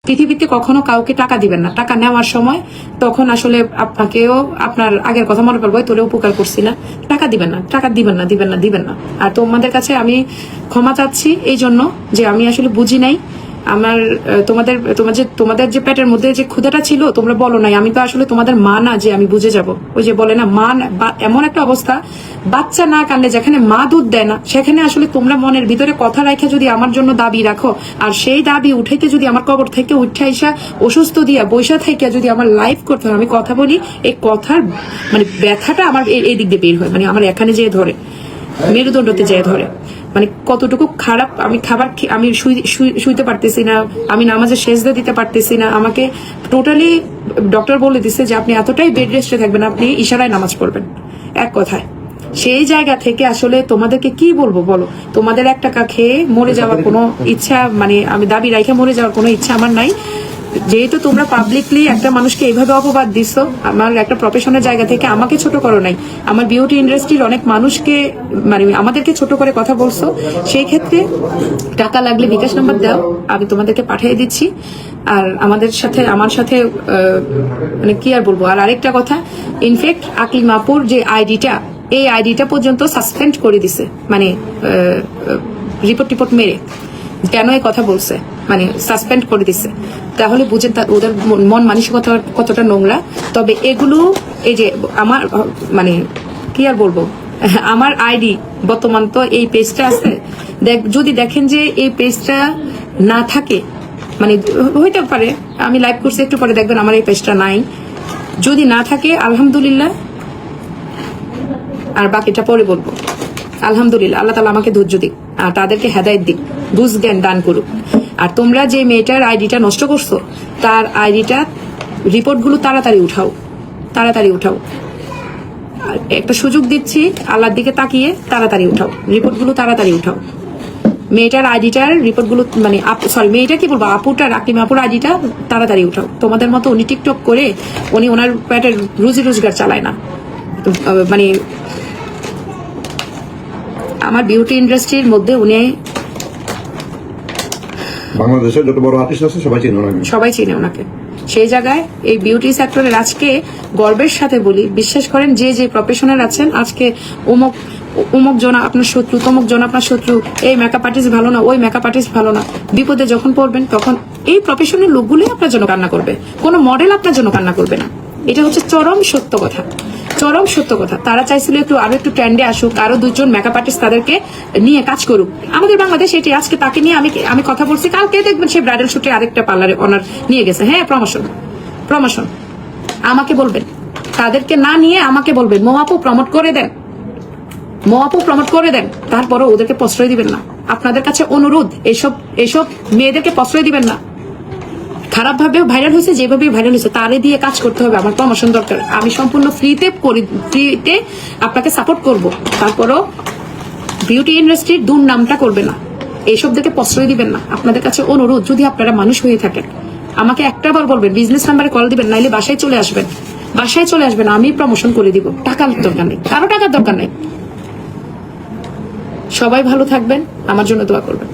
পৃথিবীতে কখনো কাউকে টাকা দিবেন না। টাকা নেওয়ার সময় তখন আসলে আপনাকেও আপনার আগের কথা মনে পড়বে, তোরে উপকার করছি না, টাকা দিবেন না, টাকা দিবেন না। আর তোমাদের কাছে আমি ক্ষমা চাচ্ছি এই জন্য যে আমি আসলে বুঝি নাই। আমার তোমাদের যে পেটের মধ্যে যে ক্ষুধাটা ছিল তোমরা বলো নাই। আমি তো আসলে তোমাদের মা না যে আমি বুঝে যাব। ওই যে বলে না মা, এমন একটা অবস্থা, বাচ্চা না কানলে যেখানে মা দুধ দেয় না সেখানে আসলে তোমরা মনের ভিতরে কথা রাখে যদি আমার জন্য দাবি রাখো, আর সেই দাবি উঠাইতে যদি আমার কবর থেকে উঠে আইসা অসুস্থ দিয়া বৈশা থেকে যদি আমার লাইফ করতে হয়, আমি কথা বলি, এই কথার মানে ব্যথাটা আমার এই দিক দিয়ে বের হয়, মানে আমার এখানে যেয়ে ধরে, মেরুদণ্ডতে যেয়ে ধরে। মানে কতটুকু খারাপ। আমি খাবার আমি শুইতে পারতেছি না, আমি নামাজে সেজদা দিতে পারতেছি না। আমাকে টোটালি ডক্টর বলে দিচ্ছে যে আপনি এতটাই বেড রেস্টে থাকবেন, আপনি ইশারায় নামাজ পড়বেন, এক কথায়। সেই জায়গা থেকে আসলে তোমাদেরকে কি বলবো বলো, তোমাদের 1 টাকা খেয়ে মরে যাওয়ার কোনো ইচ্ছা, মানে আমি দাবি রাখে মরে যাওয়ার কোনো ইচ্ছা আমার নাই। যেহেতু তোমরা পাবলিকলি একটা মানুষকে এইভাবে অপবাদ দিচ্ছ, আমার একটা প্রফেশনের জায়গা থেকে আমাকে ছোট করো নাই, আমার বিউটি ইন্ডাস্ট্রির অনেক মানুষকে মানে আমাদেরকে ছোট করে কথা বলছো, সেই ক্ষেত্রে টাকা লাগলে বিকাশ নাম্বার দাও, আমি তোমাদেরকে পাঠিয়ে দিচ্ছি। আর আমার সাথে মানে কি আর বলবো। আর আরেকটা কথা, ইনফ্যাক্ট আকলিমাপুর যে আইডিটা, এই আইডিটা পর্যন্ত সাসপেন্ড করে দিছে, মানে রিপোর্ট মেরে। কেন এই কথা বলছে, মানে সাসপেন্ড করে দিছে, তাহলে বুঝেন ওদের মন মানসিকতা কতটা নোংরা। তবে এগুলো এই যে আমার মানে কি আর বলবো, আমার আইডি বর্তমান তো এই পেজটা আছে, যদি দেখেন যে এই পেজটা না থাকে, মানে হইতে পারে আমি লাইভ করছি একটু পরে দেখবেন আমার এই পেজটা নাই, যদি না থাকে আলহামদুলিল্লাহ, আর বাকিটা পরে বলবো। আলহামদুলিল্লাহ, আল্লাহ তাআলা আমাকে ধৈর্য দিক আর তাদেরকে হেদায়েত দিক, বুঝ জ্ঞান দান করুক। আর তোমরা যে মেয়েটার আইডিটা নষ্ট করছো, তার আইডিটা রিপোর্টগুলো তাড়াতাড়ি উঠাও। একটা সুযোগ দিচ্ছি, আল্লাহর দিকে তাকিয়ে তাড়াতাড়ি উঠাও রিপোর্টগুলো, তাড়াতাড়ি উঠাও। মেয়েটার আইডিটার রিপোর্টগুলো, মানে সরি মেয়েটা কি বলবো, আপুটার আকলিমাপুর আইডিটা তাড়াতাড়ি উঠাও। তোমাদের মতো উনি টিকটক করে উনি ওনার পেটের রুজি রোজগার চালায় না। মানে আমার বিউটি ইন্ডাস্ট্রির মধ্যে উনি, বাংলাদেশের যত বড় আর্টিস্ট আছে সবাই চিনে ওনাকে। সেই জায়গায় এই বিউটি সেক্টরের আজকে গর্বের সাথে বলি, বিশ্বাস করেন যে প্রফেশনাল আছেন, আজকে অমুক জন আপনার শত্রু, তমুক জন আপনার শত্রু, এই মেকআপ আর্টিস্ট ভালো না, ওই মেকআপ আর্টিস্ট ভালো না, বিপদে যখন পড়বেন তখন এই প্রফেশনাল লোকগুলোই আপনার জন্য কান্না করবে, কোনো মডেল আপনার জন্য কান্না করবে না। এটা হচ্ছে চরম সত্য কথা। তারা চাইছিল আরো একটু ট্রেন্ডে আসুক, আরো 2 জন মেকআপ আর্টিস্ট তাদেরকে নিয়ে কাজ করুক। আমাদের বাংলাদেশ এটি, আজকে তাকে নিয়ে আমি কথা বলছি, কালকে দেখবেন সে ব্রাইডাল শুটে আরেকটা পার্লারে অনার নিয়ে গেছে। হ্যাঁ, প্রমোশন আমাকে বলবেন, তাদেরকে না নিয়ে আমাকে বলবেন মো আপু প্রমোট করে দেন, তারপরও ওদেরকে প্রশ্রয় দিবেন না। আপনাদের কাছে অনুরোধ, এইসব মেয়েদেরকে প্রশ্রয় দিবেন না। খারাপ ভাবে ভাইরাল হয়েছে, যেভাবে ভাইরাল হয়েছে তারে দিয়ে কাজ করতে হবে। আমার প্রমোশন দরকার, আমি সম্পূর্ণ ফ্রিতে আপনাকে সাপোর্ট করব। তারপরও বিউটি ইন্ডাস্ট্রির দুর্নামটা করবে না, এইসব দেখে প্রশ্রয় দিবেন না। আপনাদের কাছে অনুরোধ, যদি আপনারা মানুষ হয়ে থাকেন আমাকে একটা বার বলবেন, বিজনেস নাম্বারে কল দিবেন, নাইলে বাসায় চলে আসবেন, আমি প্রমোশন করে দিব। টাকার দরকার নেই, কারো টাকার দরকার নেই। সবাই ভালো থাকবেন, আমার জন্য দোয়া করবেন।